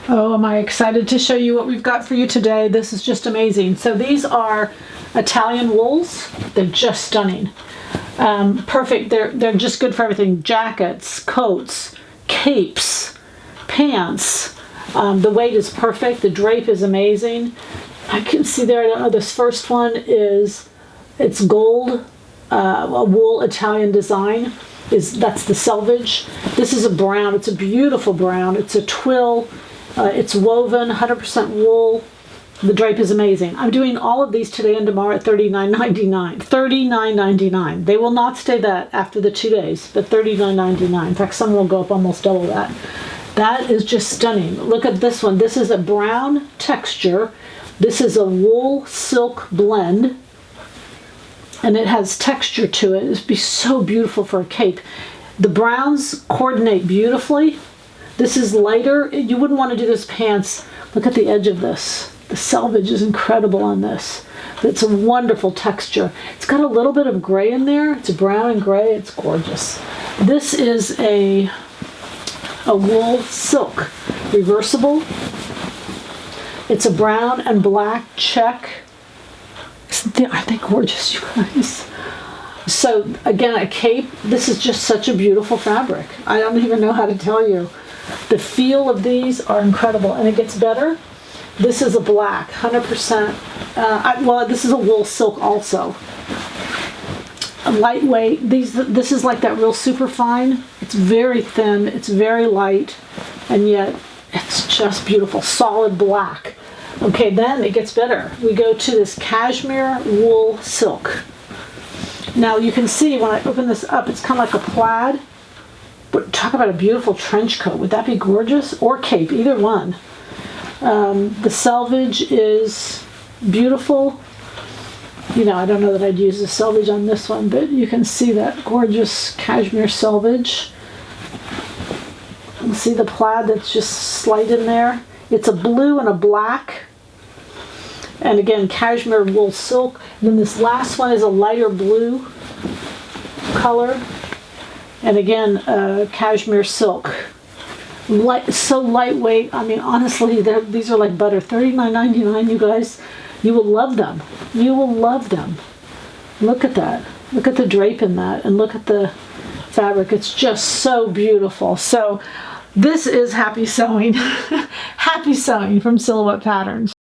Oh, am I excited to show you what we've got for you today. This is just amazing. So these are Italian wools. They're just stunning. Perfect. They're just good for everything. Jackets, coats, capes, pants. The weight is perfect. The drape is amazing. I can see there, I don't know, this first one it's gold, a wool Italian design. That's the selvage. This is a brown. It's a beautiful brown. It's a twill. It's woven, 100% wool. The drape is amazing. I'm doing all of these today and tomorrow at $39.99. $39.99. They will not stay that after the 2 days, but $39.99. In fact, some will go up almost double that. That is just stunning. Look at this one. This is a brown texture. This is a wool silk blend, and it has texture to it. It'd be so beautiful for a cape. The browns coordinate beautifully. This is lighter. You wouldn't want to do this pants. Look at the edge of this. The selvage is incredible on this. But it's a wonderful texture. It's got a little bit of gray in there. It's brown and gray. It's gorgeous. This is a wool silk, reversible. It's a brown and black check. Aren't they gorgeous, you guys? So again, a cape. This is just such a beautiful fabric. I don't even know how to tell you. The feel of these are incredible, and it gets better. This is a black, 100%. Well, this is a wool silk also. A lightweight. This is like that real super fine. It's very thin. It's very light, and yet it's just beautiful. Solid black. Okay, then it gets better. We go to this cashmere wool silk. Now you can see when I open this up, it's kind of like a plaid. But talk about a beautiful trench coat. Would that be gorgeous? Or cape, either one. The selvage is beautiful. You know, I don't know that I'd use the selvage on this one, but you can see that gorgeous cashmere selvage. You see the plaid that's just slight in there. It's a blue and a black. And again, cashmere wool silk. And then this last one is a lighter blue color. And again, cashmere silk. So lightweight. I mean, honestly, these are like butter. $39.99, you guys. You will love them. You will love them. Look at that. Look at the drape in that. And look at the fabric. It's just so beautiful. So this is happy sewing. Happy sewing from Silhouette Patterns.